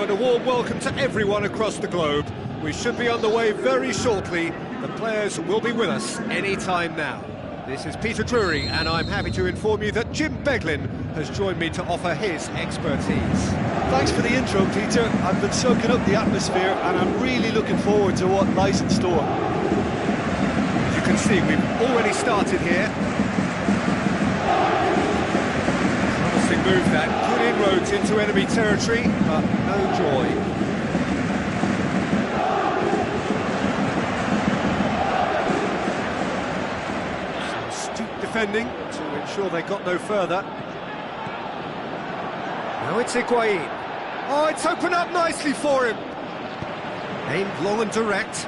And a warm welcome to everyone across the globe. We should be on the way very shortly. The players will be with us any time now. This is Peter Drury, and I'm happy to inform you that Jim Beglin has joined me to offer his expertise. Thanks for the intro, Peter. I've been soaking up the atmosphere, and I'm really looking forward to what lies in store. As you can see, we've already started here. Promising move that. Good inroads into enemy territory, but no joy. Defending to ensure they got no further. Now it's Higuain. Oh, it's opened up nicely for him. Aimed long and direct.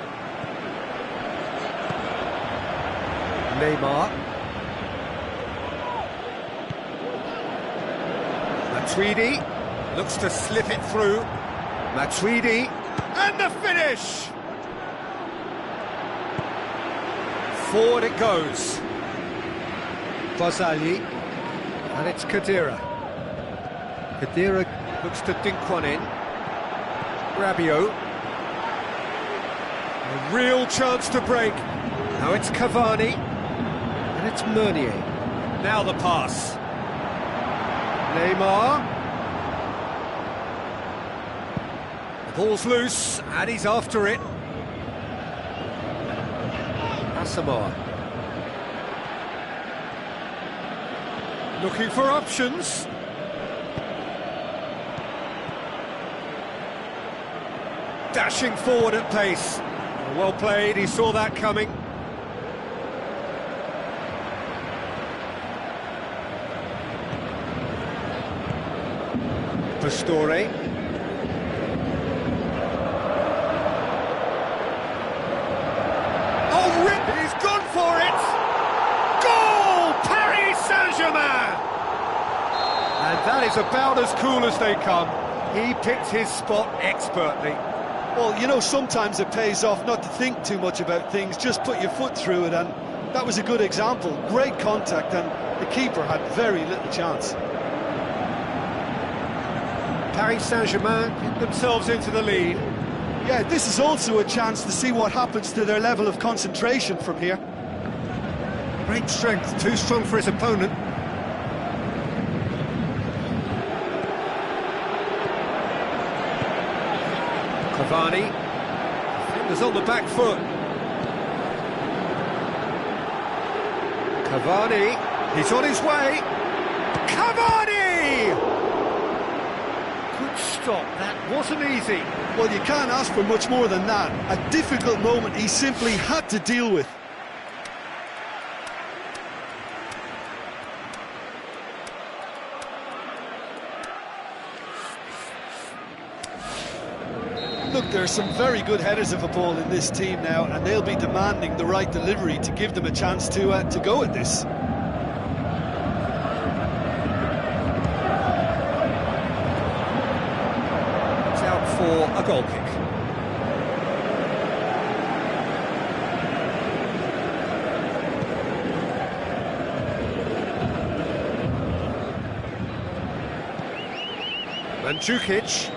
Neymar. Matuidi looks to slip it through. Matuidi, and the finish! Forward it goes. Bozali, and it's Khedira. Khedira looks to dink one in. Rabiot. A real chance to break. Now it's Cavani, and it's Meunier. Now the pass. Neymar. The ball's loose, and he's after it. Asamoah. Looking for options. Dashing forward at pace. Well played, he saw that coming. Pastore. Oh, rip! He's gone for it! Goal! Paris Saint-Germain! And that is about as cool as they come. He picked his spot expertly. Well, you know, sometimes it pays off not to think too much about things, just put your foot through it, and that was a good example. Great contact, and the keeper had very little chance. Paris Saint-Germain get themselves into the lead. Yeah, this is also a chance to see what happens to their level of concentration from here. Great strength, too strong for his opponent. Cavani, defenders on the back foot. Cavani, he's on his way. Cavani! Good stop, that wasn't easy. Well, you can't ask for much more than that. A difficult moment he simply had to deal with. Look, there are some very good headers of a ball in this team now, and they'll be demanding the right delivery to give them a chance to go at this. It's out for a goal kick. Mandzukic.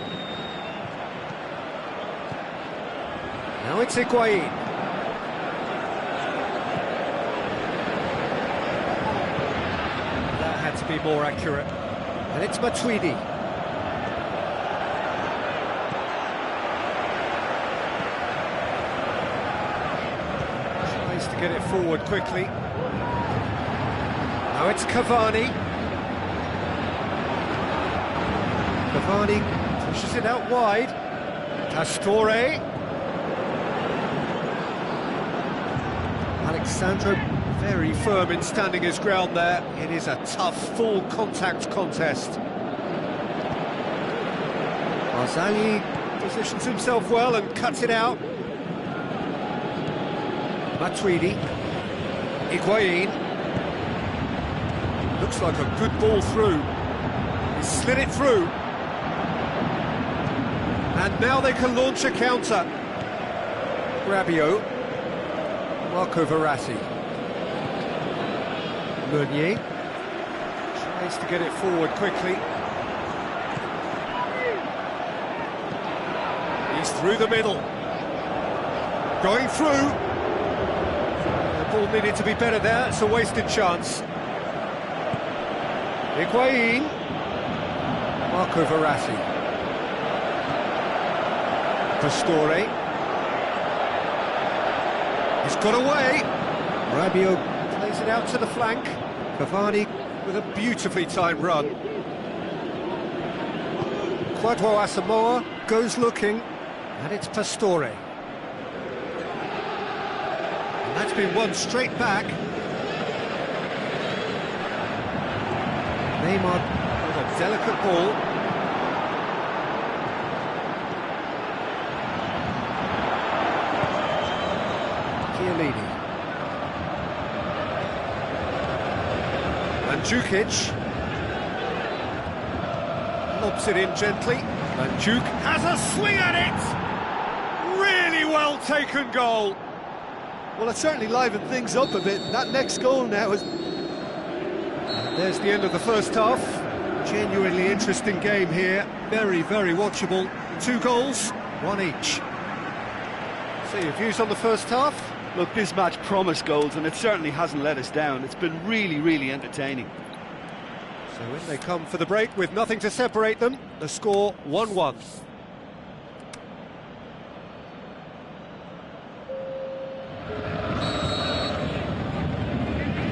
Now it's Higuain. That had to be more accurate. And it's Matuidi. Tries to get it forward quickly. Now it's Cavani. Cavani pushes it out wide. Pastore. Alexandro very firm in standing his ground there. It is a tough, full contact contest. Bozali positions himself well and cuts it out. Matuidi. Higuain. Looks like a good ball through. He slid it through. And now they can launch a counter. Rabiot. Marco Verratti. Meunier tries to get it forward quickly. He's through the middle. Going through. The ball needed to be better there. It's a wasted chance. Higuain. Marco Verratti. Pastore. He's got away. Rabiot plays it out to the flank. Cavani with a beautifully timed run. Kwadwo Asamoah goes looking, and it's Pastore. And that's been won straight back. Neymar with a delicate ball. Chiellini. Mandzukic lobs it in gently. Mandzukic has a swing at it! Really well taken goal. Well, it certainly livened things up a bit. That next goal now is... And there's the end of the first half. Genuinely interesting game here. Very, very watchable. 2 goals, 1 each. So your views on the first half? Look, this match promised goals, and it certainly hasn't let us down. It's been really, really entertaining. So in they come for the break with nothing to separate them. The score 1-1.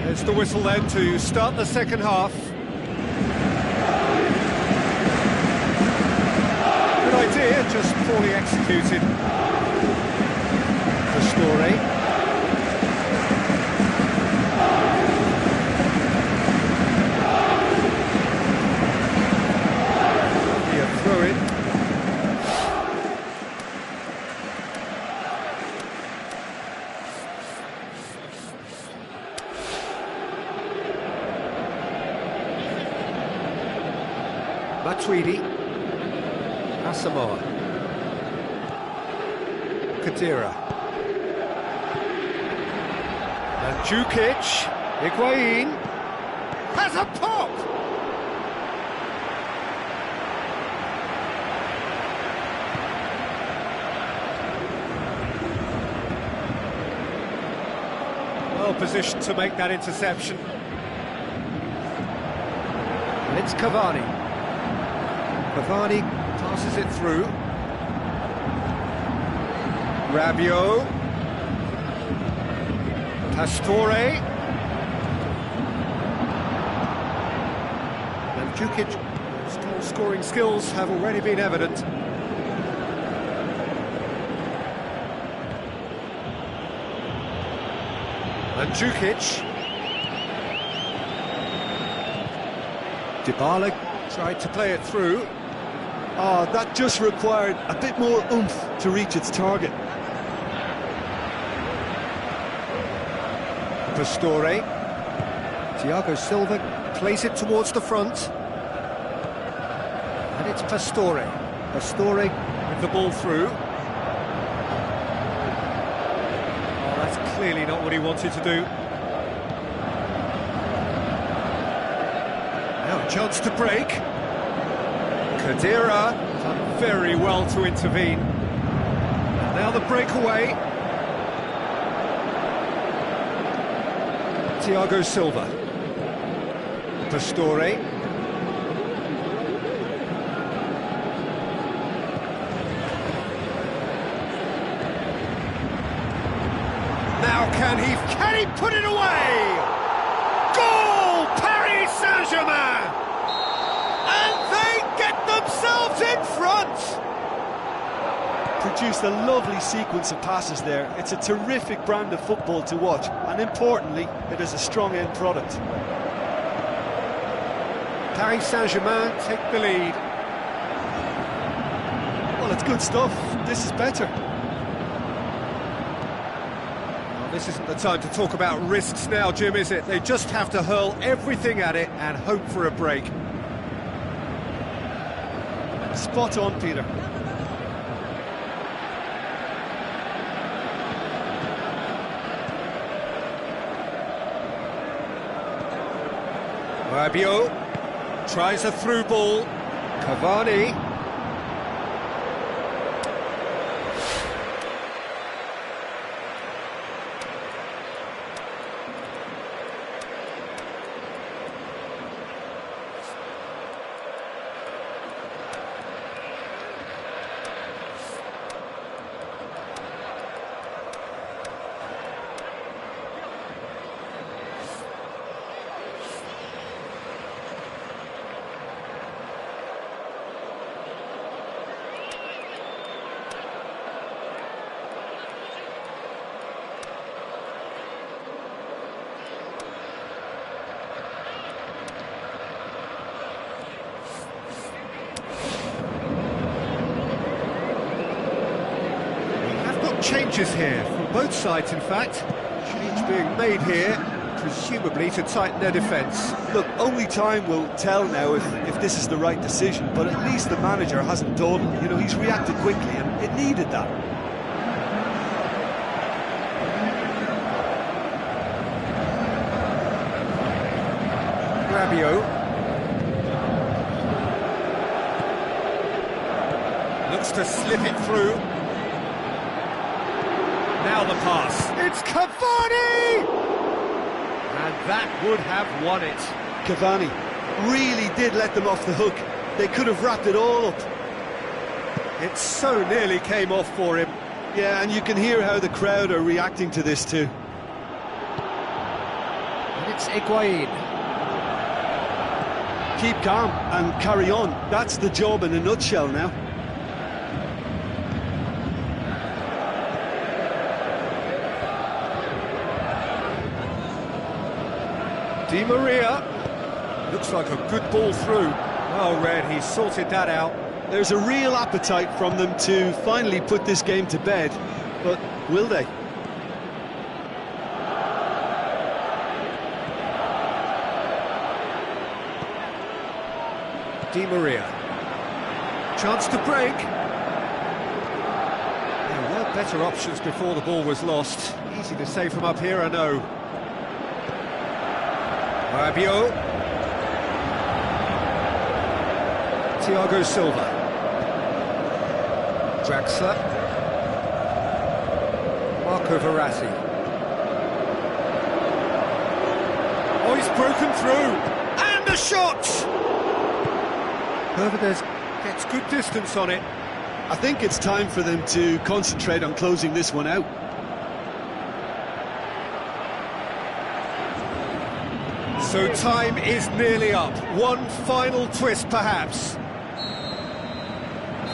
There's the whistle then to start the second half. Good idea, just poorly executed. Pastore. Throw it. Matuidi. Asamoah. Kadira. Mandzukic. Higuain. Has a pop! Well positioned to make that interception. And it's Cavani. Cavani passes it through. Rabiot. Pastore. Mandzukic, scoring skills have already been evident. Mandzukic. Dybala tried to play it through. Oh, that just required a bit more oomph to reach its target. Pastore. Thiago Silva plays it towards the front. And it's Pastore. Pastore with the ball through. Oh, that's clearly not what he wanted to do. Now a chance to break. Kadira done very well to intervene. And now the breakaway. Thiago Silva. Pastore. Now can he put it away? Goal! Paris Saint-Germain! And they get themselves in front! Produced a lovely sequence of passes there. It's a terrific brand of football to watch, and importantly, it is a strong end product. Paris Saint-Germain take the lead. Well, it's good stuff. This is better. Well, this isn't the time to talk about risks now, Jim, is it? They just have to hurl everything at it and hope for a break. Spot on, Peter. Rabiot tries a through ball. Cavani. changes here, from both sides in fact. Change being made here, presumably to tighten their defence. Look, only time will tell now if this is the right decision, but at least the manager hasn't dawdled. You know, he's reacted quickly, and it needed that. Rabiot. Looks to slip it through. Now the pass. It's Cavani! And that would have won it. Cavani really did let them off the hook. They could have wrapped it all up. It so nearly came off for him. Yeah, and you can hear how the crowd are reacting to this too. And it's Higuain. Keep calm and carry on. That's the job in a nutshell now. Di Maria. Looks like a good ball through. Well read, he sorted that out. There's a real appetite from them to finally put this game to bed, but will they? Di Maria. Chance to break. There were better options before the ball was lost. Easy to say from up here, I know. Rabiot. Thiago Silva. Draxler. Marco Verratti. Oh, he's broken through. And the shot! Hernandez gets good distance on it. I think it's time for them to concentrate on closing this one out. So time is nearly up. One final twist, perhaps.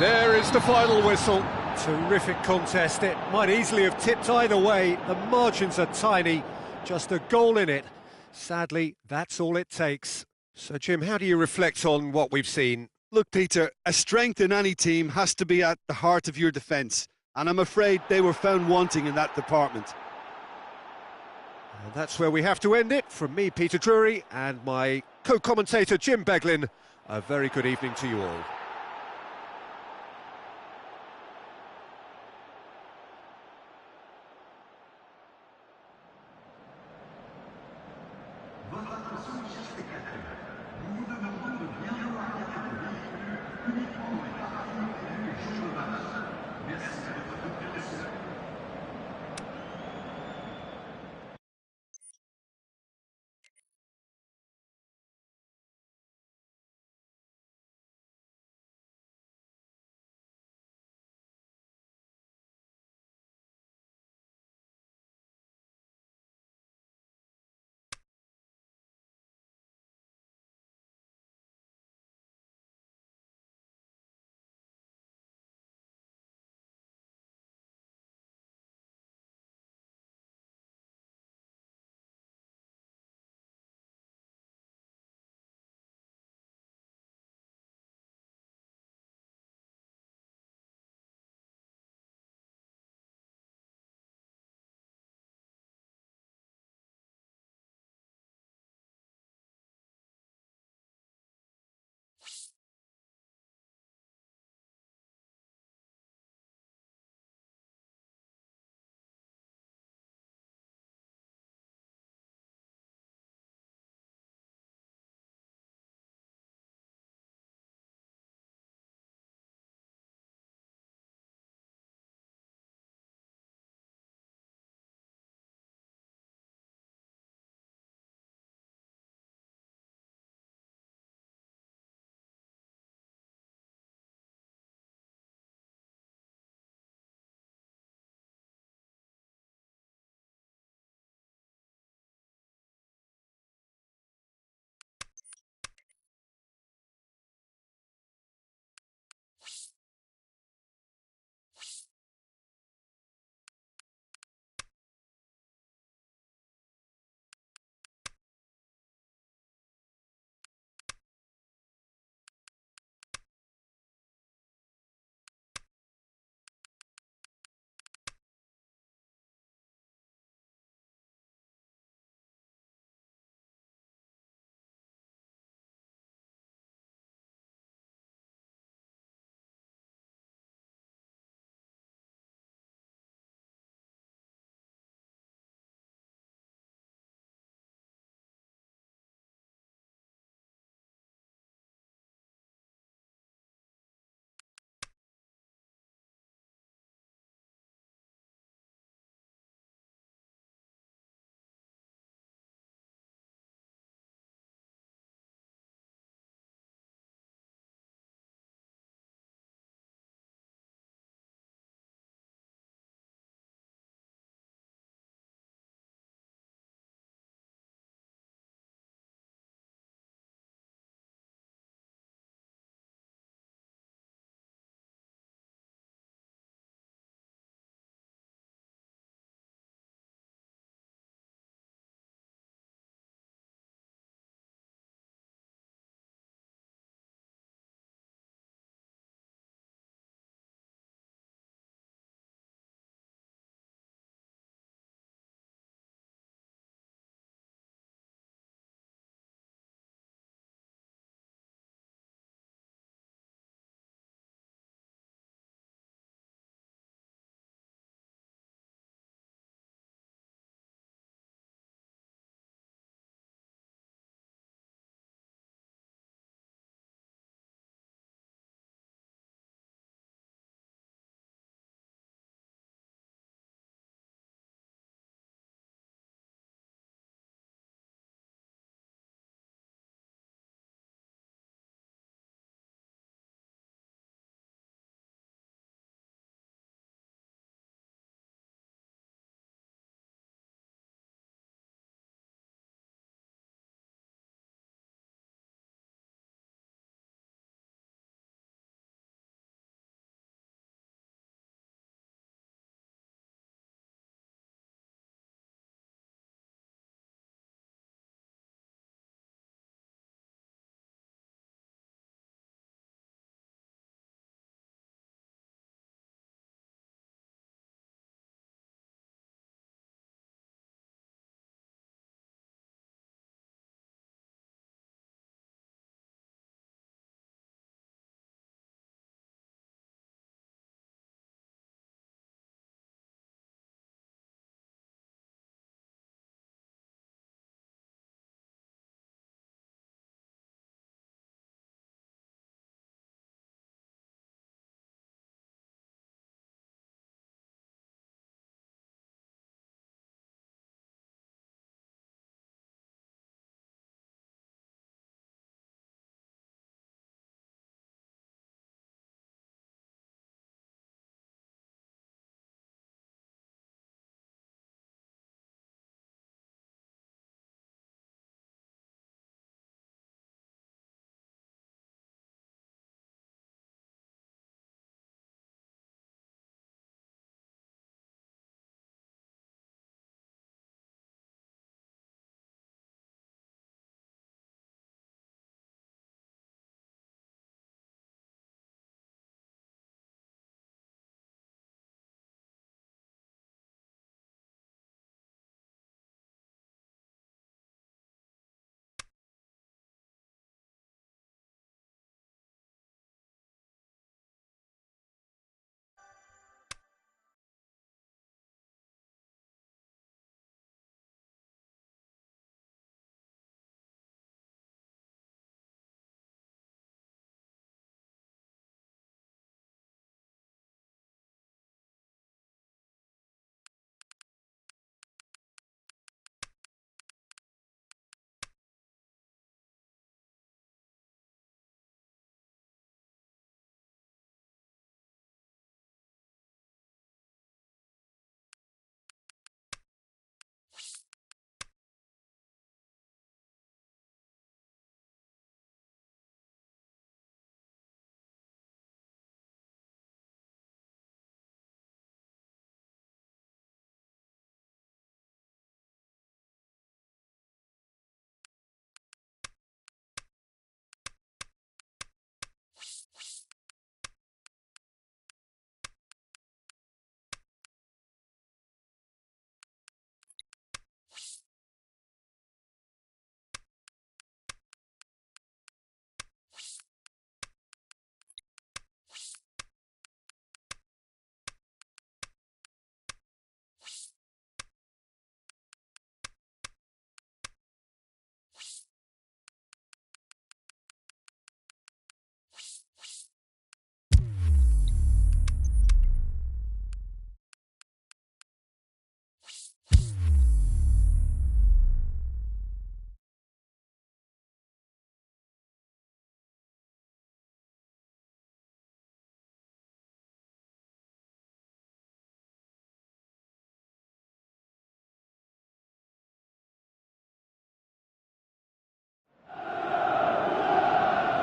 There is the final whistle. Terrific contest. It might easily have tipped either way. The margins are tiny. Just a goal in it. Sadly, that's all it takes. So, Jim, how do you reflect on what we've seen? Look, Peter, a strength in any team has to be at the heart of your defence, and I'm afraid they were found wanting in that department. And that's where we have to end it. From me, Peter Drury, and my co-commentator, Jim Beglin, a very good evening to you all.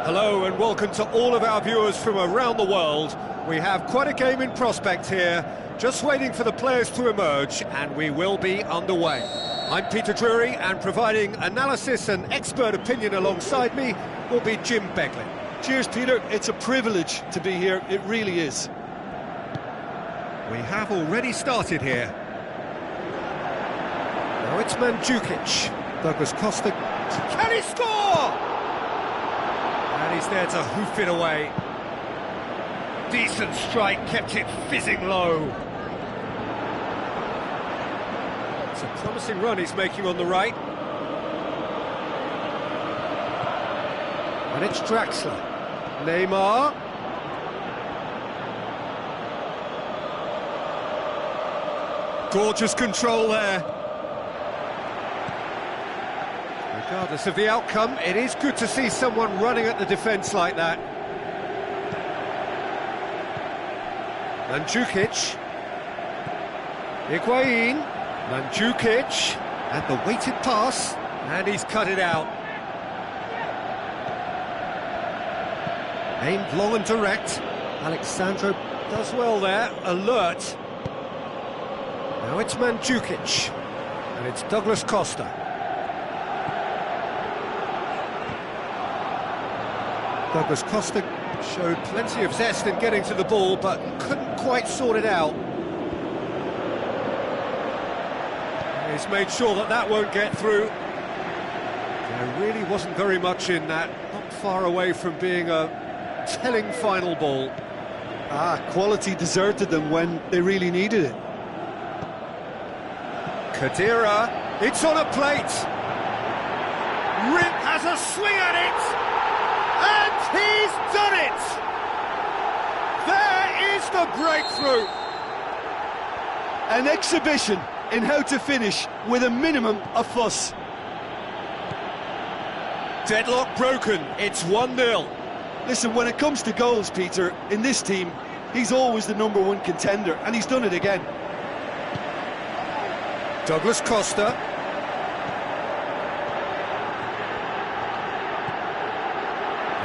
Hello and welcome to all of our viewers from around the world. We have quite a game in prospect here, just waiting for the players to emerge, and we will be underway. I'm Peter Drury, and providing analysis and expert opinion alongside me will be Jim Beglin. Cheers, Peter. It's a privilege to be here. It really is. We have already started here. Now it's Mandzukic. Douglas Costa. Can he score? And he's there to hoof it away. Decent strike, kept it fizzing low. It's a promising run he's making on the right. And it's Draxler. Neymar. Gorgeous control there. Regardless of the outcome, it is good to see someone running at the defence like that. Mandzukic. Higuain. Mandzukic. And the weighted pass. And he's cut it out. Aimed long and direct. Alexandro does well there. Alert. Now it's Mandzukic. And it's Douglas Costa. Douglas Costa showed plenty of zest in getting to the ball, but couldn't quite sort it out. He's made sure that that won't get through. There really wasn't very much in that, not far away from being a telling final ball. Quality deserted them when they really needed it. Khedira, it's on a plate. Rip has a swing at it. And he's done it! There is the breakthrough! An exhibition in how to finish with a minimum of fuss. Deadlock broken, it's 1-0. Listen, when it comes to goals, Peter, in this team, he's always the #1 contender, and he's done it again. Douglas Costa.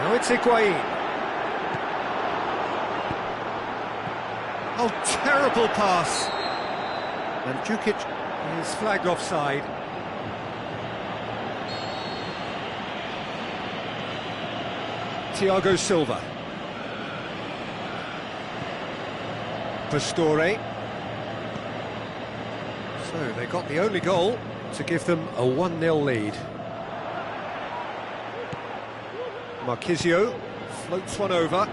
Now it's Higuain. Oh, terrible pass. And Mandzukic is flagged offside. Thiago Silva. Pastore. So they got the only goal to give them a 1-0 lead. Marquisio floats one over.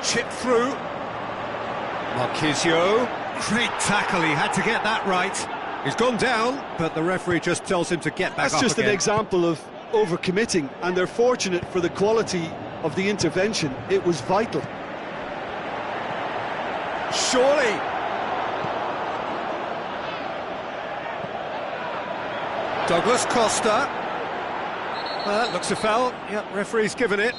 Chip through. Marquisio. Great tackle, he had to get that right. He's gone down, but the referee just tells him to get back up again. That's just an example of overcommitting, and they're fortunate for the quality of the intervention. It was vital. Surely. Douglas Costa. That looks a foul. Yep, referee's given it.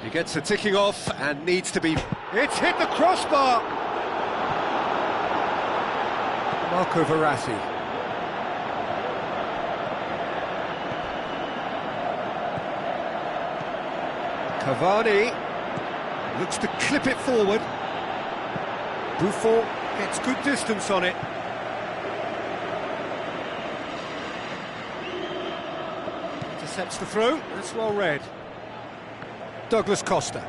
He gets a ticking off and needs to be... It's hit the crossbar! Marco Verratti. Cavani looks to clip it forward. Buffon gets good distance on it. Intercepts the throw, that's well read. Douglas Costa.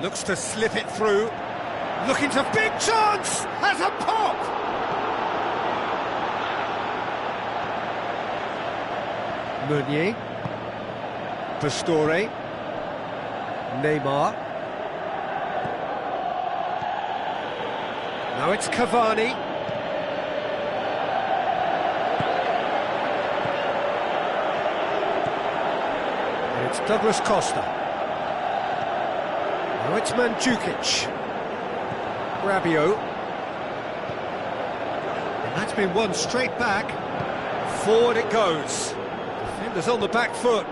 Looks to slip it through. Looking to big chance! Has a pop! Meunier. Pastore. Neymar. Now it's Cavani. And it's Douglas Costa. Now it's Mandzukic. Rabiot. And that's been won straight back. Forward it goes. Defenders on the back foot.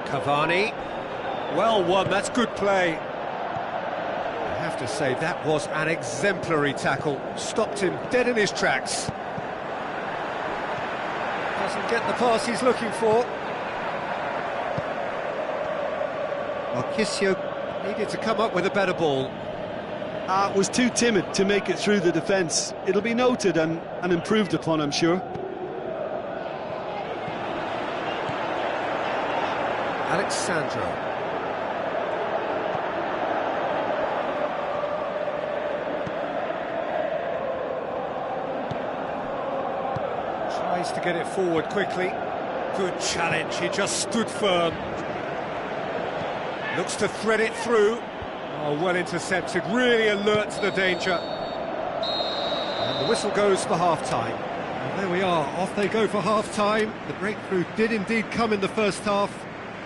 Cavani. Well won, that's good play. I have to say, that was an exemplary tackle. Stopped him dead in his tracks. Doesn't get the pass he's looking for. Marchisio needed to come up with a better ball. Was too timid to make it through the defence. It'll be noted and improved upon, I'm sure. Alexandro. Tries to get it forward quickly. Good challenge, he just stood firm. Looks to thread it through. Oh, well intercepted, really alert to the danger. And the whistle goes for half-time. And there we are, off they go for half-time. The breakthrough did indeed come in the first half,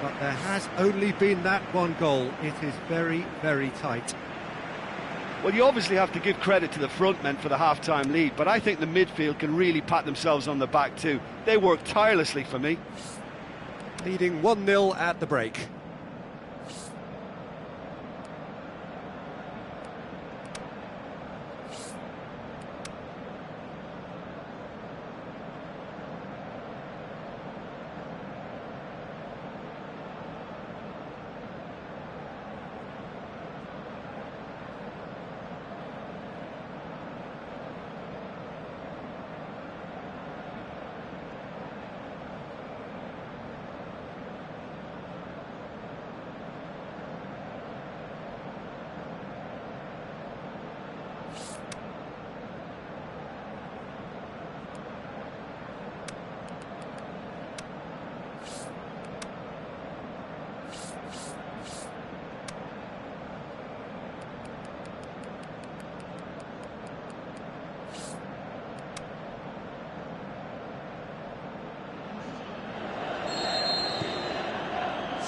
but there has only been that one goal. It is very, very tight. Well, you obviously have to give credit to the front men for the half-time lead, but I think the midfield can really pat themselves on the back too. They worked tirelessly for me. Leading 1-0 at the break.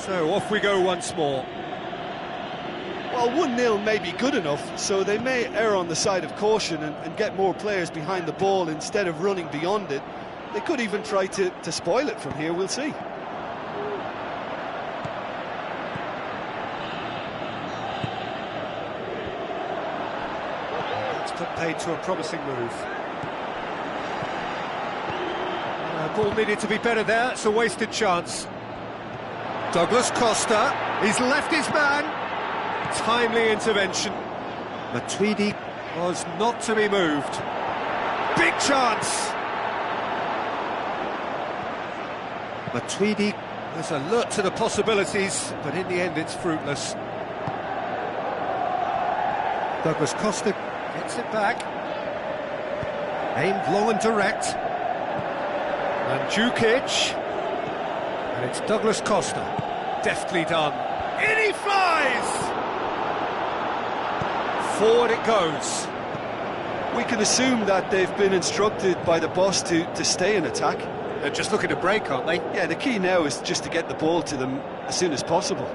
So off we go once more. Well, 1-0 may be good enough, so they may err on the side of caution and get more players behind the ball instead of running beyond it. They could even try to spoil it from here, we'll see. It's put paid to a promising move. Ball needed to be better there, it's a wasted chance. Douglas Costa, he's left his man. Timely intervention. Matuidi was not to be moved. Big chance. Matuidi was alert to the possibilities, but in the end it's fruitless. Douglas Costa gets it back. Aimed long and direct. And Djukic. And it's Douglas Costa. Deftly done. In he flies! Forward it goes. We can assume that they've been instructed by the boss to stay in attack. They're just looking to break, aren't they? Yeah, the key now is just to get the ball to them as soon as possible.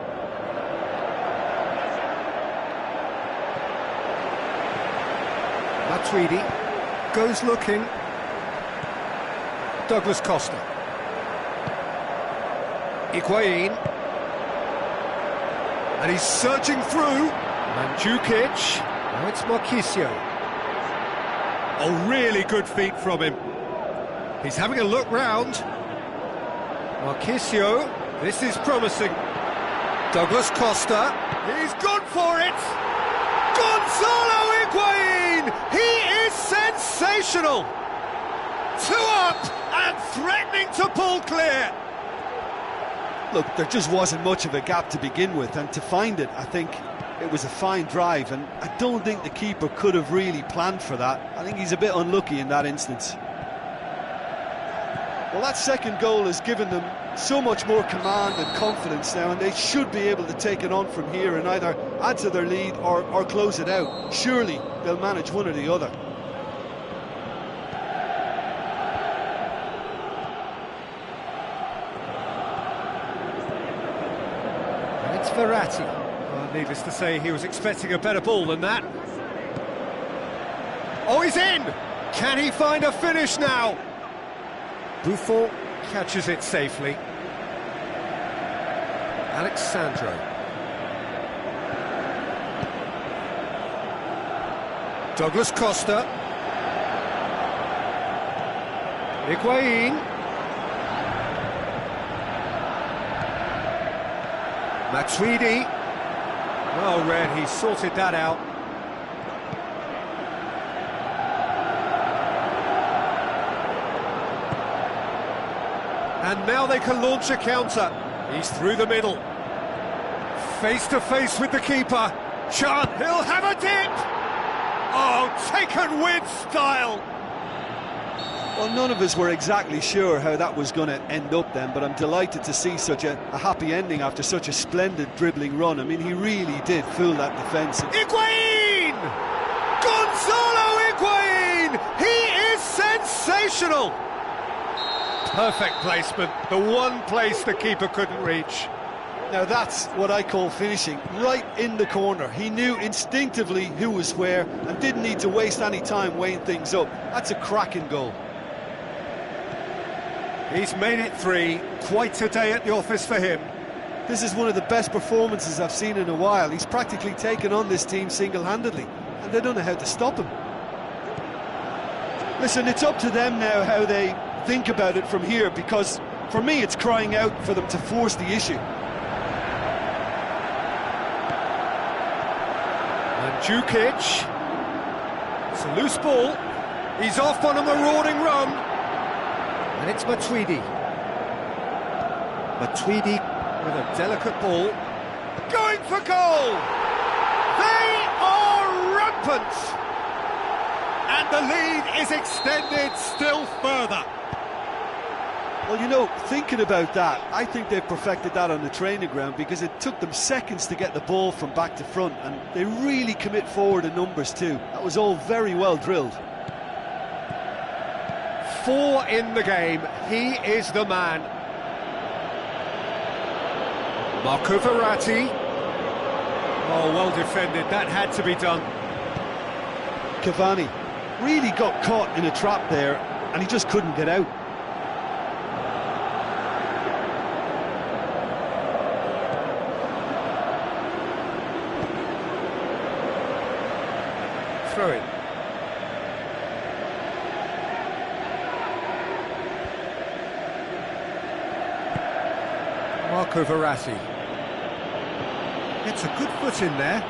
Matuidi goes looking. Douglas Costa. Higuain. And he's surging through. Mandzukic. Now it's Marchisio. Oh, really good feet from him. He's having a look round. Marchisio. This is promising. Douglas Costa. He's gone for it. Gonzalo Higuain. He is sensational. 2 up and threatening to pull clear. Look, there just wasn't much of a gap to begin with, and to find it, I think it was a fine drive, and I don't think the keeper could have really planned for that. I think he's a bit unlucky in that instance. Well, that second goal has given them so much more command and confidence now, and they should be able to take it on from here and either add to their lead or close it out. Surely they'll manage one or the other. It's Verratti. Well, needless to say, he was expecting a better ball than that. Oh, he's in! Can he find a finish now? Buffon catches it safely. Alexandro. Douglas Costa. Higuain. Matuidi. Well read, he sorted that out. And now they can launch a counter. He's through the middle. Face to face with the keeper. Chan, he'll have a dip! Oh, taken with style! Well, none of us were exactly sure how that was going to end up then, but I'm delighted to see such a happy ending after such a splendid dribbling run. I mean, he really did fool that defence. Higuain! Gonzalo Higuain! He is sensational! Perfect placement, the one place the keeper couldn't reach. Now that's what I call finishing, right in the corner. He knew instinctively who was where and didn't need to waste any time weighing things up. That's a cracking goal. He's made it 3, quite a day at the office for him. This is one of the best performances I've seen in a while. He's practically taken on this team single-handedly, and they don't know how to stop him. Listen, it's up to them now how they think about it from here, because for me it's crying out for them to force the issue. And Djukic, it's a loose ball, he's off on a marauding run, and it's Matuidi. Matuidi with a delicate ball, going for goal! They are rampant! And the lead is extended still further. Well, you know, thinking about that, I think they've perfected that on the training ground, because it took them seconds to get the ball from back to front, and they really commit forward in numbers too. That was all very well drilled. 4 in the game, he is the man. Marco Verratti. Oh, well defended, that had to be done. Cavani really got caught in a trap there, and he just couldn't get out. Throw it. Marco Verratti. Gets a good foot in there.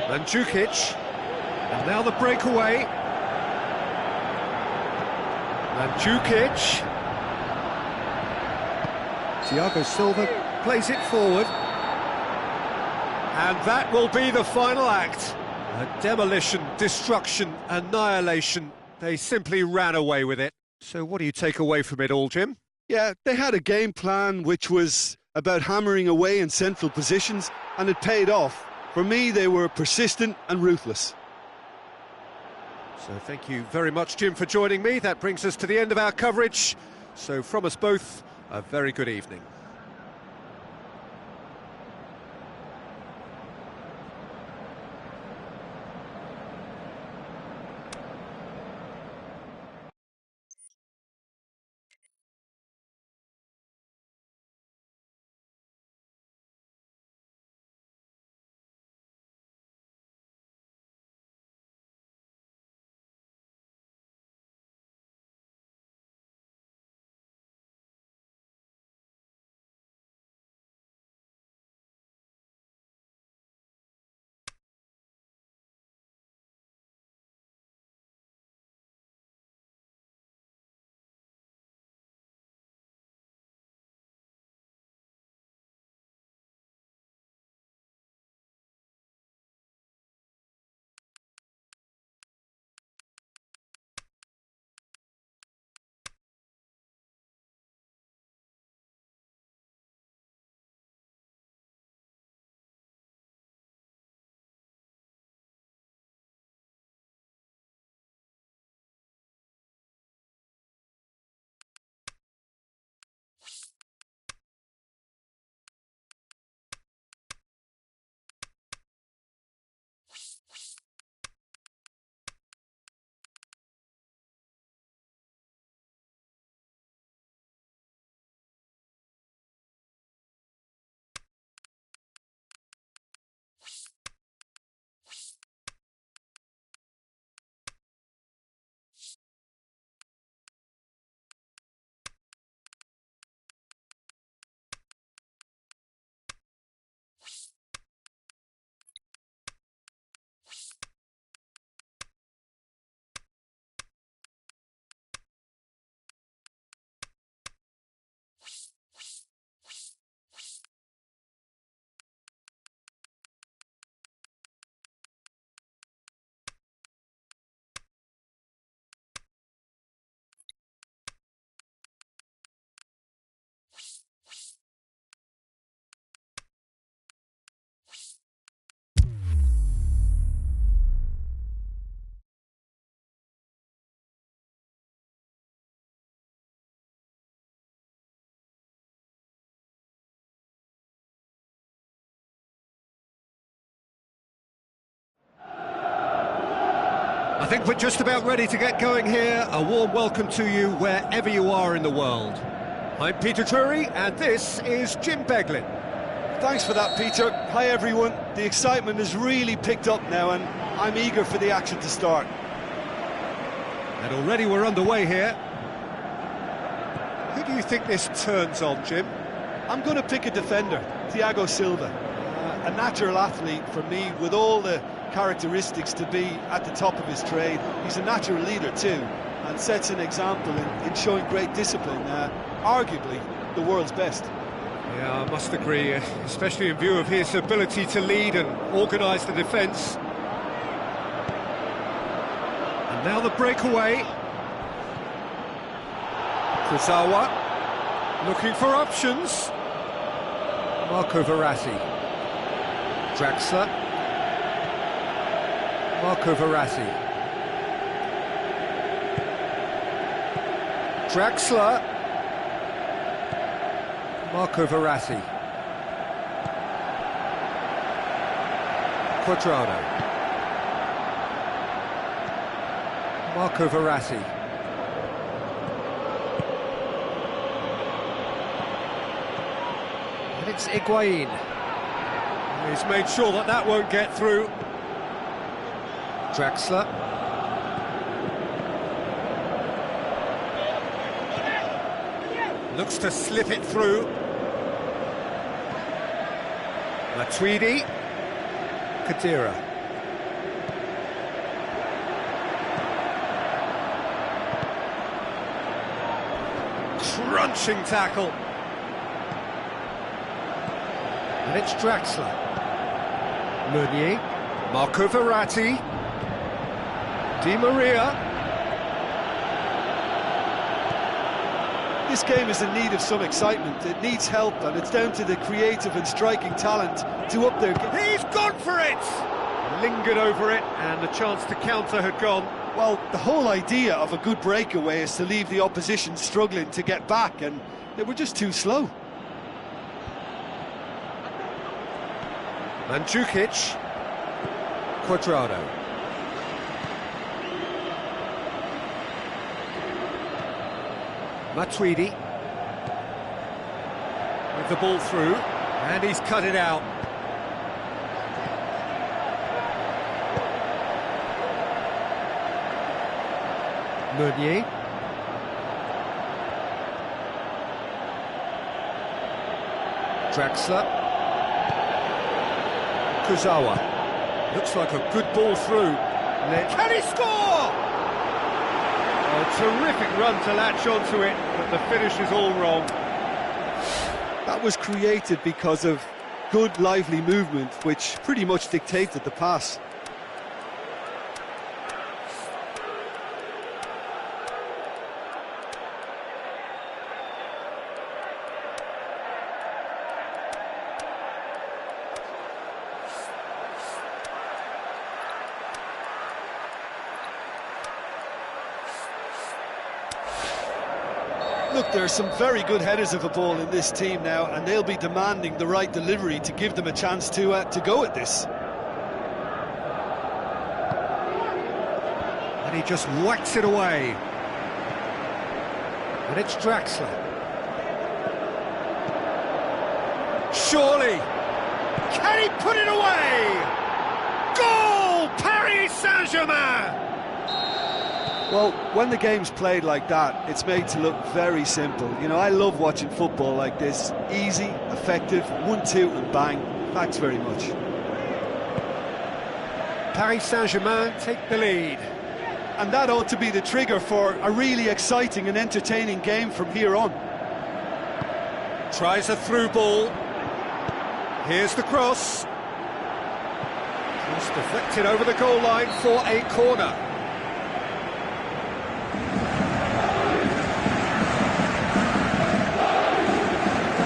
And Djukic. And now the breakaway. And Djukic. Thiago Silva plays it forward. And that will be the final act. A demolition, destruction, annihilation. They simply ran away with it. So what do you take away from it all, Jim? Yeah, they had a game plan which was about hammering away in central positions, and it paid off. For me, they were persistent and ruthless. So thank you very much, Jim, for joining me. That brings us to the end of our coverage. So from us both, a very good evening. I think we're just about ready to get going here. A warm welcome to you wherever you are in the world. I'm Peter Drury, and this is Jim Beglin. Thanks for that, Peter. Hi, everyone. The excitement has really picked up now, and I'm eager for the action to start. And already we're underway here. Who do you think this turns on, Jim? I'm going to pick a defender, Thiago Silva. A natural athlete for me, with all the characteristics to be at the top of his trade. He's a natural leader too, and sets an example in showing great discipline, arguably the world's best. Yeah, I must agree, especially in view of his ability to lead and organise the defence. And now the breakaway. Kurzawa looking for options. Marco Verratti. Draxler. Marco Verratti. Draxler. Marco Verratti. Quadrado. Marco Verratti. And it's Higuain. He's made sure that that won't get through. Draxler. Looks to slip it through. Matuidi. Khedira. Crunching tackle. And it's Draxler. Meunier. Marco Verratti. Di Maria. This game is in need of some excitement. It needs help, and it's down to the creative and striking talent to up their game. He's gone for it! Lingered over it, and the chance to counter had gone. Well, the whole idea of a good breakaway is to leave the opposition struggling to get back, and they were just too slow. Mandzukic. Quadrado. Matuidi with the ball through, and he's cut it out. Meunier. Draxler. Kurzawa. Looks like a good ball through. Can he score? A terrific run to latch onto it, but the finish is all wrong. That was created because of good, lively movement, which pretty much dictated the pass. Look, there are some very good headers of a ball in this team now, and they'll be demanding the right delivery to give them a chance to go at this. And he just whacks it away. And it's Draxler. Surely! Can he put it away? Goal! Paris Saint-Germain! Well, when the game's played like that, it's made to look very simple. You know, I love watching football like this. Easy, effective, 1-2 and bang. Thanks very much. Paris Saint-Germain take the lead. And that ought to be the trigger for a really exciting and entertaining game from here on. Tries a through ball. Here's the cross. Just deflected over the goal line for a corner.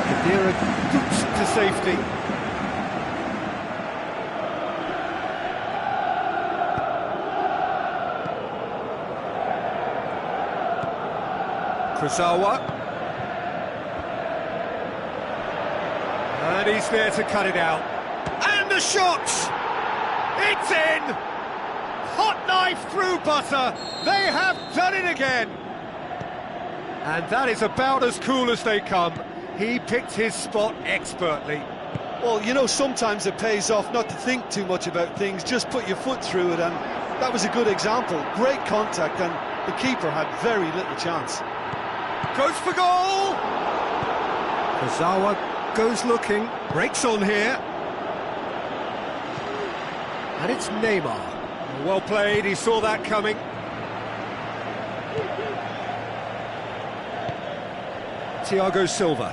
Khedira scoops to safety. Kurzawa. And he's there to cut it out. And the shot! It's in! hot knife through butter. They have done it again. And that is about as cool as they come. He picked his spot expertly. Well, you know, sometimes it pays off not to think too much about things, just put your foot through it, and that was a good example. Great contact, and the keeper had very little chance. Goes for goal! Kazawa goes looking, breaks on here. And it's Neymar. Well played, he saw that coming. Thiago Silva.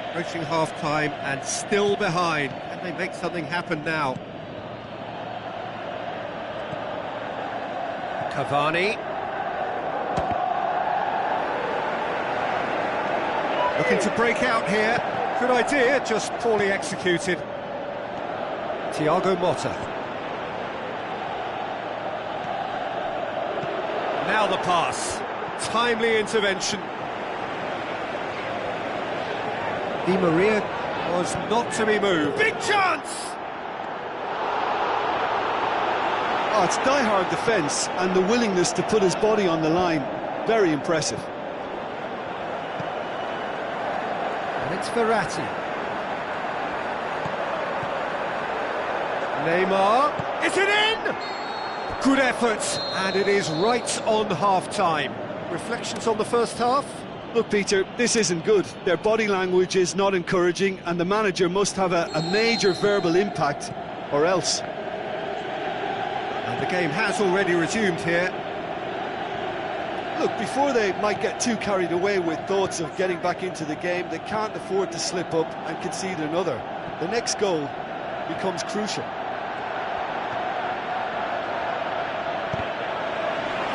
Approaching half-time and still behind. Can they make something happen now? Cavani. Looking to break out here. Good idea, just poorly executed. Thiago Motta. Now the pass. Timely intervention. Di Maria was not to be moved. Big chance! Oh, it's die-hard defence and the willingness to put his body on the line. Very impressive. And it's Verratti. Neymar. Is it in? Good effort, and it is right on half-time. Reflections on the first half? Look, Peter, this isn't good. Their body language is not encouraging, and the manager must have a major verbal impact, or else. And the game has already resumed here. Look, before they might get too carried away with thoughts of getting back into the game, they can't afford to slip up and concede another. The next goal becomes crucial.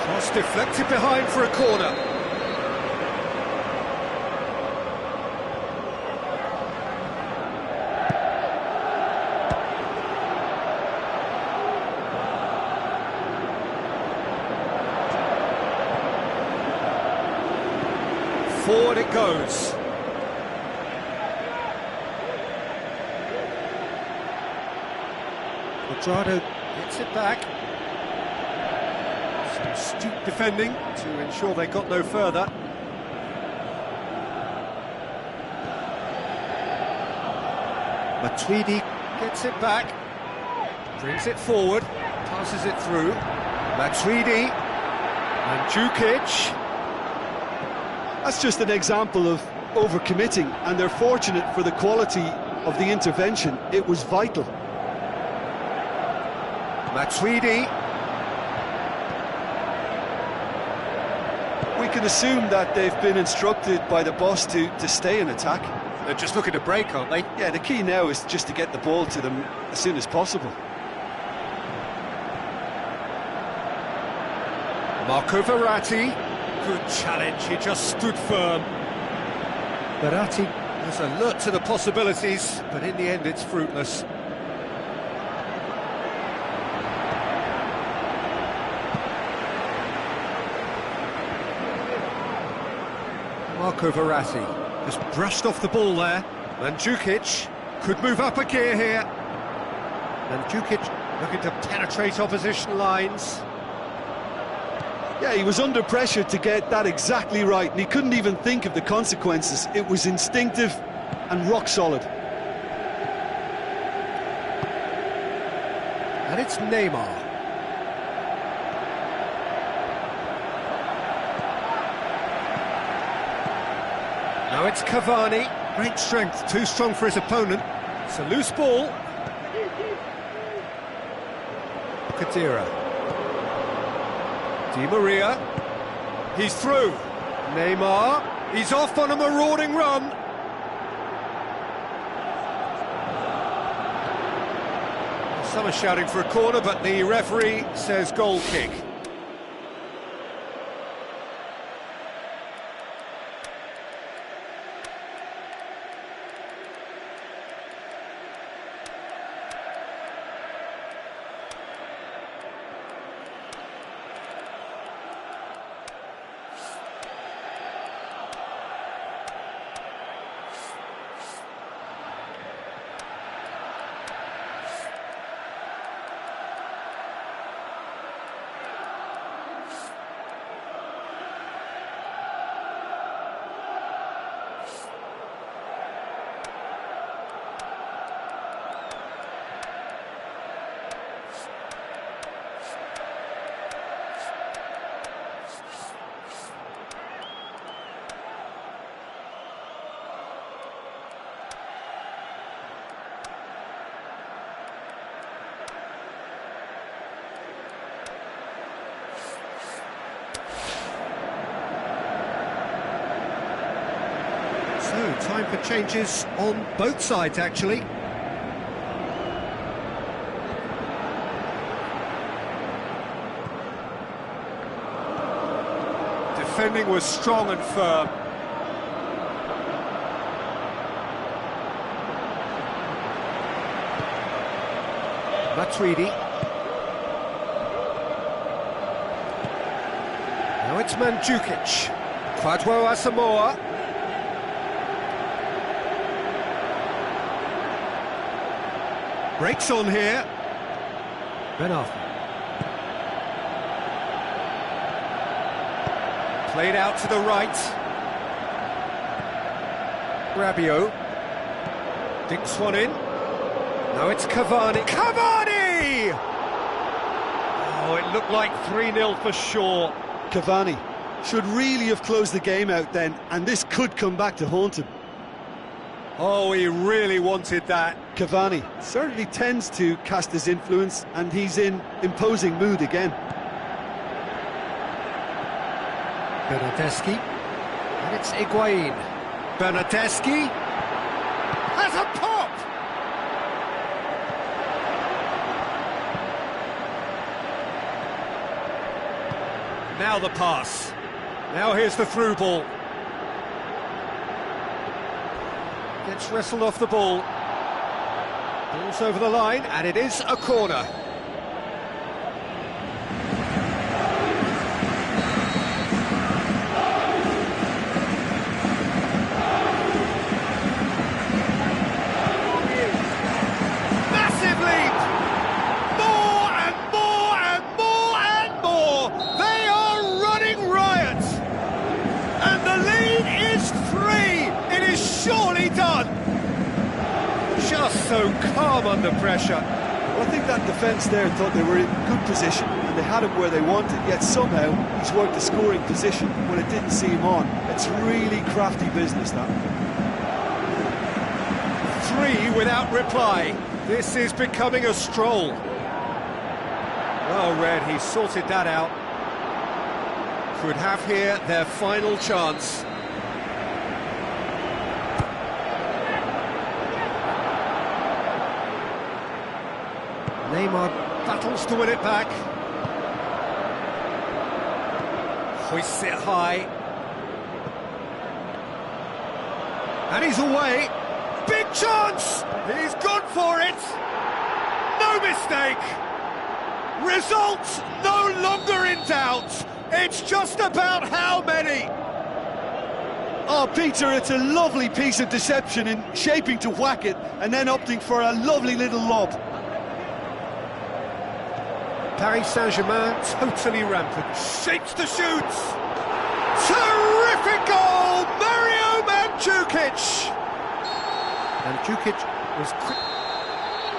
Cross deflected behind for a corner. Forward it goes. Quadrado gets it back. Some astute defending to ensure they got no further. Matuidi gets it back. Brings it forward. Passes it through. Matuidi. And Djukic. That's just an example of overcommitting, and they're fortunate for the quality of the intervention. It was vital. Matuidi. We can assume that they've been instructed by the boss to stay in attack. They're just looking to break, aren't they? Yeah, the key now is just to get the ball to them as soon as possible. Marco Verratti. Good challenge, he just stood firm. Verratti was alert to the possibilities, but in the end it's fruitless. Marco Verratti just brushed off the ball there. Mandzukic could move up a gear here. Mandzukic looking to penetrate opposition lines. Yeah, he was under pressure to get that exactly right, and he couldn't even think of the consequences. It was instinctive and rock solid. And it's Neymar. Now it's Cavani. Great strength, too strong for his opponent. It's a loose ball. Khedira. Di Maria, he's through. Neymar, he's off on a marauding run. Some are shouting for a corner, but the referee says goal kick. time for changes on both sides, actually. Defending was strong and firm. Matuidi. Now it's Mandzukic. Kwadwo Asamoah. Breaks on here. Ben Arthur. Played out to the right. Rabiot. Dinks one in. Now it's Cavani. Cavani! Oh, it looked like 3-0 for sure. Cavani should really have closed the game out then, and this could come back to haunt him. Oh, he really wanted that. Cavani certainly tends to cast his influence, and he's in imposing mood again. Bernardeschi. And it's Higuain. Bernardeschi has a pop! Now the pass. Now here's the through ball. Gets wrestled off the ball. Ball's over the line, and it is a corner. Massive lead! More and more and more and more! They are running riot! And the lead is 3! It is surely done! Just so calm under pressure. Well, I think that defence there thought they were in good position and they had him where they wanted, yet somehow he's worked a scoring position when it didn't see him on. It's really crafty business, that. 3 without reply. This is becoming a stroll. Well read, he sorted that out. Could have here their final chance. Neymar battles to win it back. Hoists it high. And he's away. Big chance! He's gone for it! No mistake! Results no longer in doubt. It's just about how many. Oh, Peter, it's a lovely piece of deception in shaping to whack it and then opting for a lovely little lob. Paris Saint-Germain totally rampant. Shapes to shoot! Terrific goal! Mario Mandzukic! Mandzukic was quick.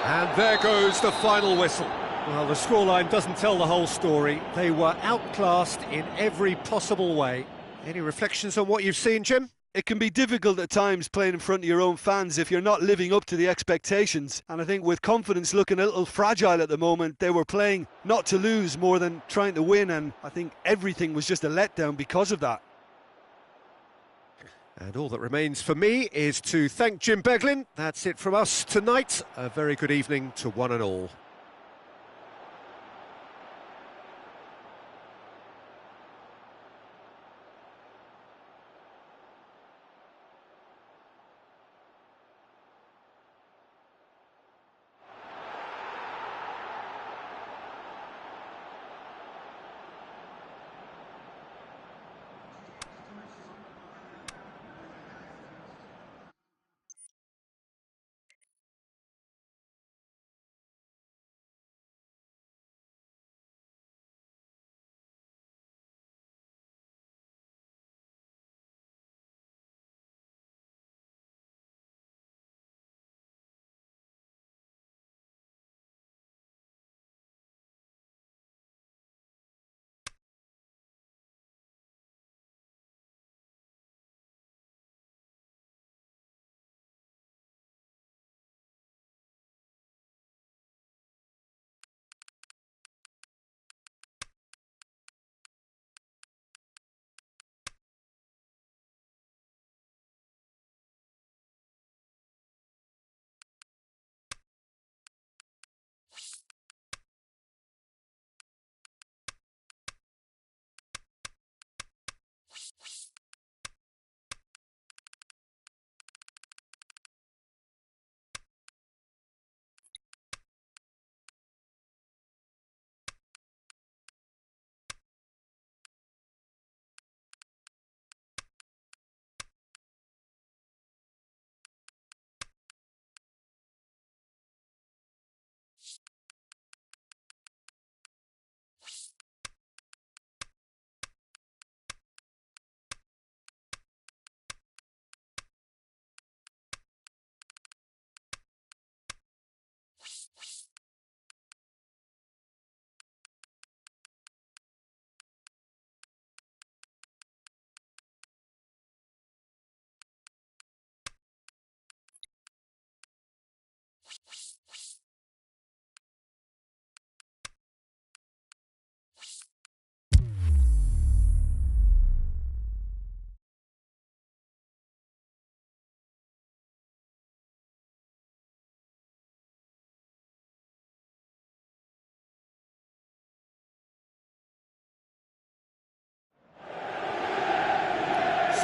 And there goes the final whistle. Well, the scoreline doesn't tell the whole story. They were outclassed in every possible way. Any reflections on what you've seen, Jim? It can be difficult at times playing in front of your own fans if you're not living up to the expectations. And I think with confidence looking a little fragile at the moment, they were playing not to lose more than trying to win. And I think everything was just a letdown because of that. And all that remains for me is to thank Jim Beglin. That's it from us tonight. A very good evening to one and all.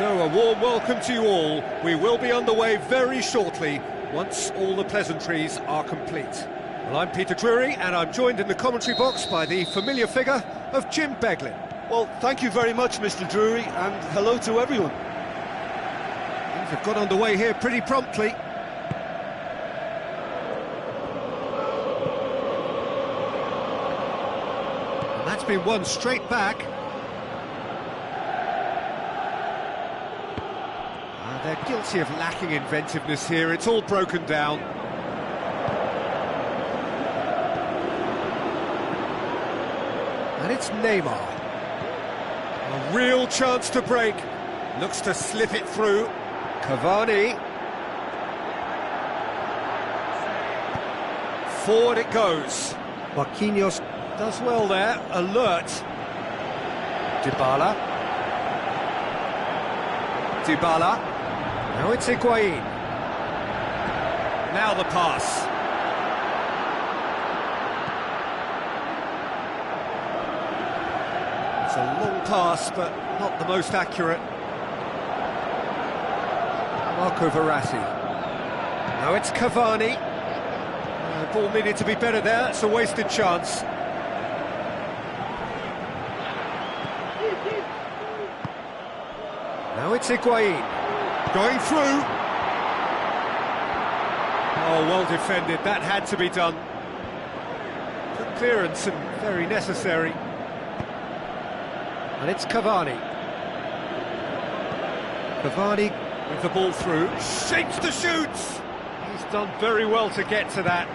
So a warm welcome to you all. We will be underway very shortly, once all the pleasantries are complete. Well, I'm Peter Drury, and I'm joined in the commentary box by the familiar figure of Jim Beglin. Well, thank you very much, Mr. Drury, and hello to everyone. Things have got underway here pretty promptly. And that's been won straight back. They're guilty of lacking inventiveness here. It's all broken down. And it's Neymar. A real chance to break. Looks to slip it through. Cavani. Forward it goes. Marquinhos does well there. Alert. Dybala. Now it's Higuain. Now the pass. It's a long pass, but not the most accurate. Marco Verratti. Now it's Cavani. The ball needed to be better there. It's a wasted chance. Now it's Higuain. Going through. Oh, well defended. That had to be done. Good clearance and very necessary. And it's Cavani. Cavani with the ball through. Shapes the shoots. He's done very well to get to that.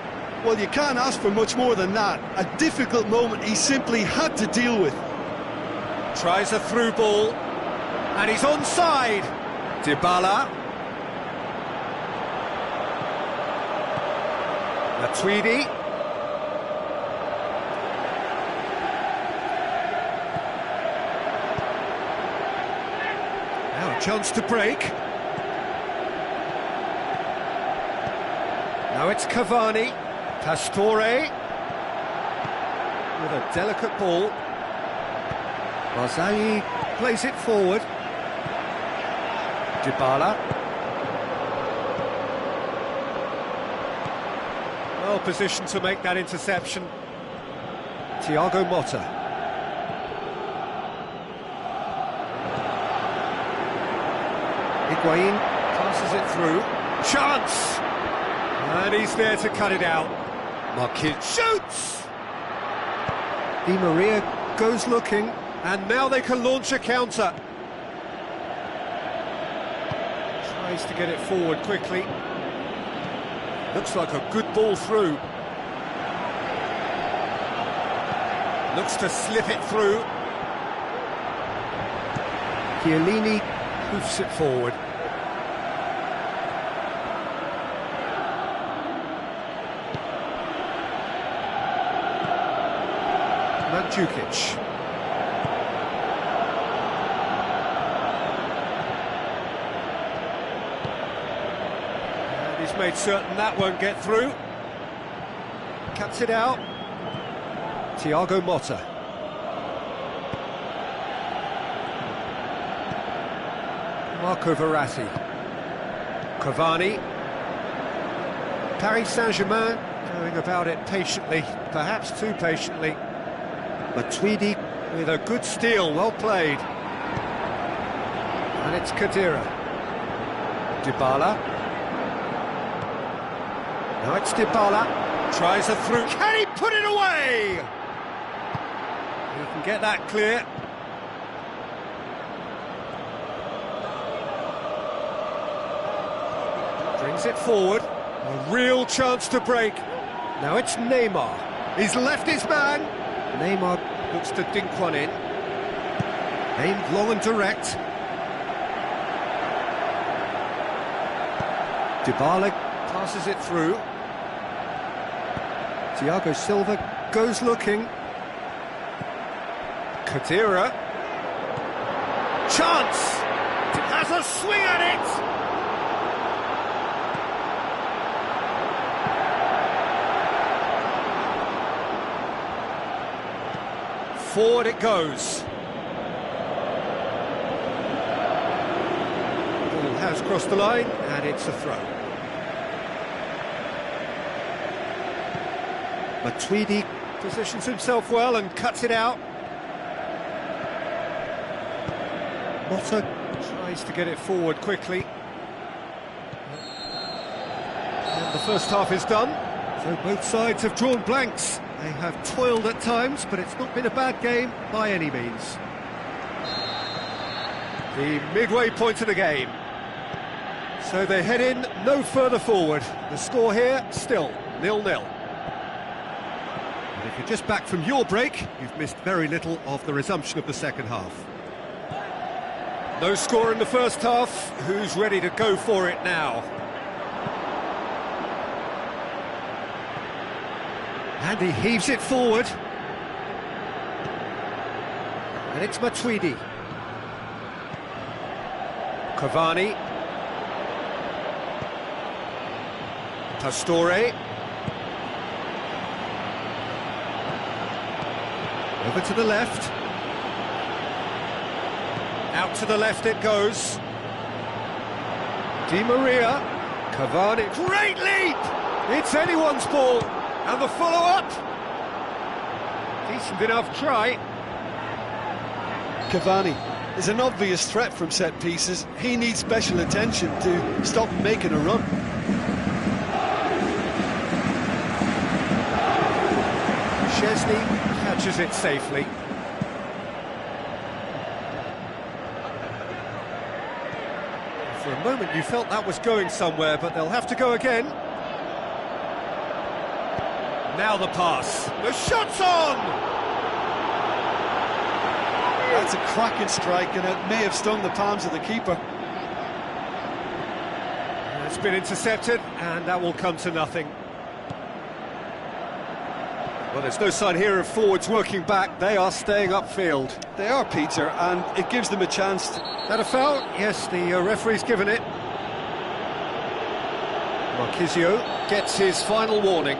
Well, you can't ask for much more than that. A difficult moment he simply had to deal with. Tries a through ball. And he's onside. Dybala. Matuidi. Now a chance to break. Now it's Cavani. Pastore. With a delicate ball. Barzagli plays it forward. Dybala. Well positioned to make that interception. Thiago Motta. Higuain passes it through. Chance! And he's there to cut it out. Marquinhos shoots! Di Maria goes looking, and now they can launch a counter. Tries to get it forward quickly. Looks like a good ball through. Looks to slip it through. Chiellini hoofs it forward. Mandzukic. He's made certain that won't get through. Cuts it out. Thiago Motta. Marco Verratti. Cavani. Paris Saint-Germain going about it patiently, perhaps too patiently. Matuidi with a good steal, well played. And it's Khedira. Dybala. Now it's Dybala, tries a through, can he put it away? He can get that clear. Brings it forward, a real chance to break. Now it's Neymar, he's left his man. Neymar looks to dink one in. Aimed long and direct. Dybala passes it through. Thiago Silva goes looking. Khedira. Chance! Has a swing at it! Forward it goes. across the line, and it's a throw. Matuidi positions himself well and cuts it out. Motta tries to get it forward quickly. And the first half is done, so both sides have drawn blanks. They have toiled at times, but it's not been a bad game by any means. The midway point of the game. So they head in no further forward. The score here, still 0-0. And if you're just back from your break, you've missed very little of the resumption of the second half. No score in the first half. Who's ready to go for it now? And he heaves it forward. And it's Matuidi. Cavani. Pastore. Over to the left. Out to the left it goes. Di Maria. Cavani. Great leap! It's anyone's ball. And the follow-up. Decent enough try. Cavani is an obvious threat from set pieces. He needs special attention to stop making a run. Szczesny catches it safely. For a moment you felt that was going somewhere, but they'll have to go again. Now the pass. The shot's on! That's a cracking strike, and it may have stung the palms of the keeper. It's been intercepted, and that will come to nothing. Well, there's no sign here of forwards working back. They are staying upfield. They are, Peter, and it gives them a chance. That a foul? Yes, the referee's given it. Marquisio gets his final warning.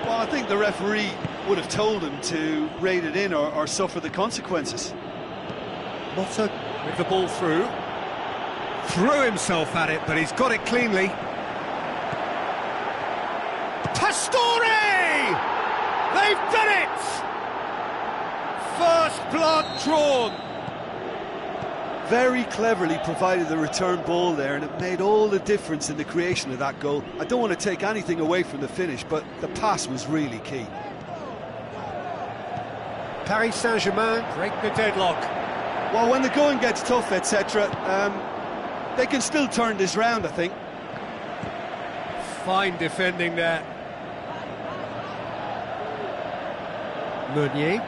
Well, I think the referee would have told him to rate it in or suffer the consequences. Motta with the ball through. Threw himself at it, but he's got it cleanly. Pastore! They've done it! First blood drawn. Very cleverly provided the return ball there, and it made all the difference in the creation of that goal. I don't want to take anything away from the finish, but the pass was really key. Paris Saint-Germain break the deadlock. Well, when the going gets tough, etc., they can still turn this round, I think. Fine defending there. Meunier.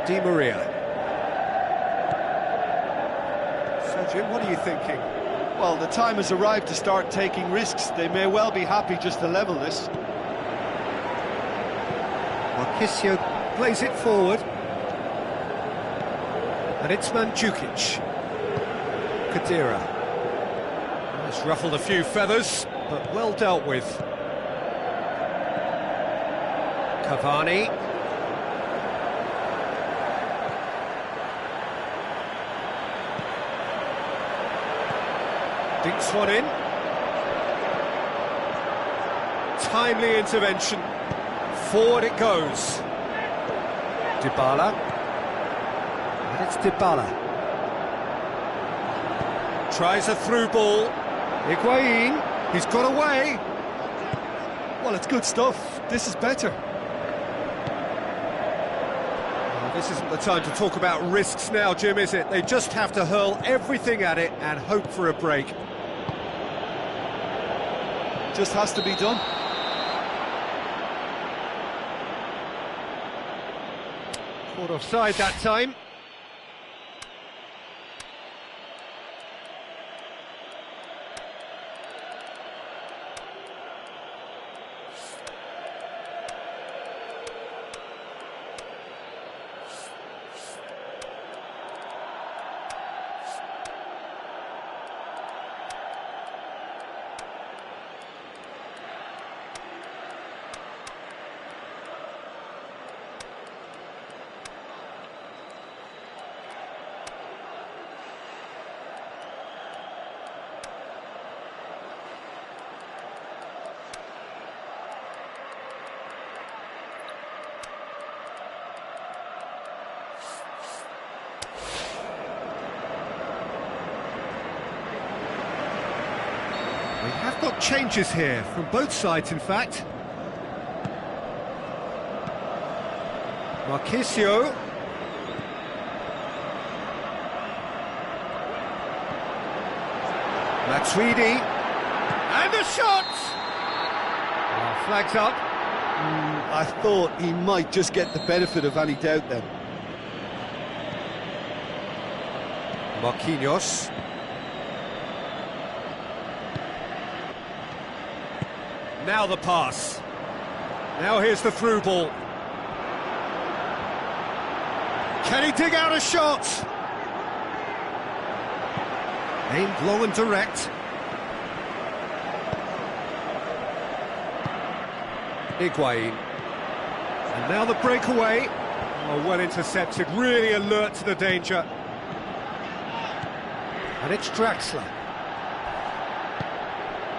Di Maria. So, Jim, what are you thinking? Well, the time has arrived to start taking risks. They may well be happy just to level this. Marquisio plays it forward. And it's Mandzukic. Kadira. It's ruffled a few feathers, but well dealt with. Cavani. Dinks one in. Timely intervention. Forward it goes. Dybala. And it's Dybala. Tries a through ball. Higuain. He's got away. Well, it's good stuff. This is better. Well, this isn't the time to talk about risks now, Jim, is it? They just have to hurl everything at it and hope for a break. Just has to be done. Caught offside that time. We have got changes here, from both sides in fact. Marquisio. Matuidi. And the shot! Oh, flags up. I thought he might just get the benefit of any doubt then. Marquinhos. Now the pass. Now here's the through ball. Can he dig out a shot? Aimed low and direct. Higuain. And now the breakaway. Oh, well intercepted, really alert to the danger. And it's Draxler.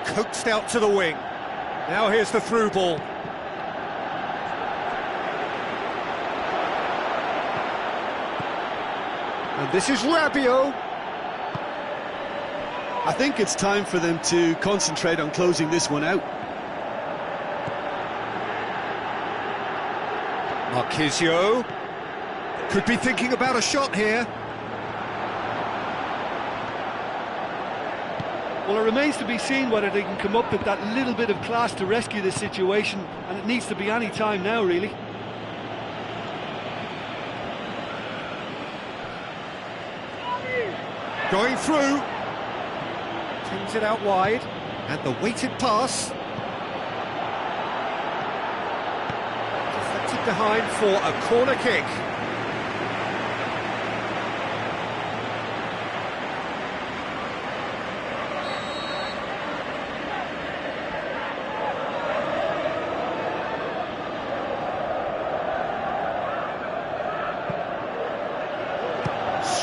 Coaxed out to the wing. Now here's the through ball. And this is Rabiot. I think it's time for them to concentrate on closing this one out. Marquisio. Could be thinking about a shot here. Well, it remains to be seen whether they can come up with that little bit of class to rescue this situation, and it needs to be any time now, really. Going through. Tings it out wide. And the weighted pass. Deflected behind for a corner kick.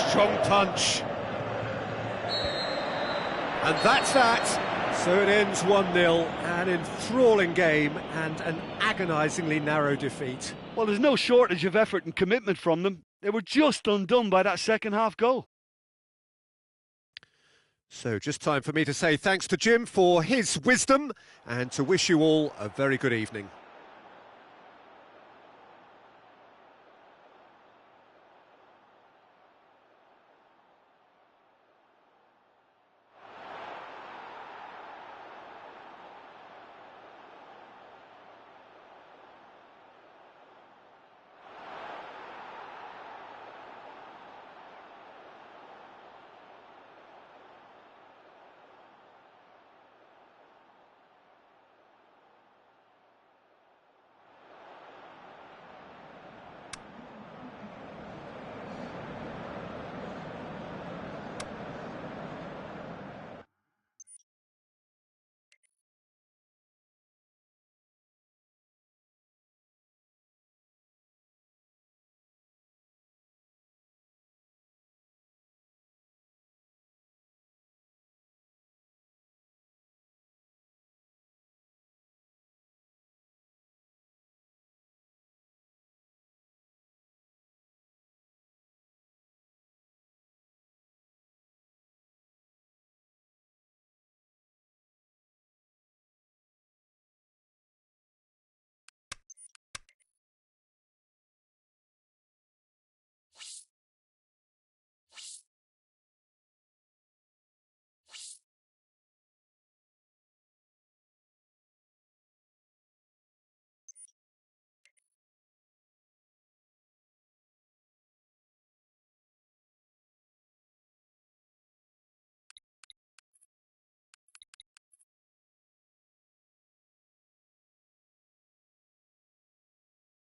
Strong punch. And that's that. So it ends 1-0, an enthralling game and an agonisingly narrow defeat. Well, there's no shortage of effort and commitment from them. They were just undone by that second-half goal. So just time for me to say thanks to Jim for his wisdom and to wish you all a very good evening.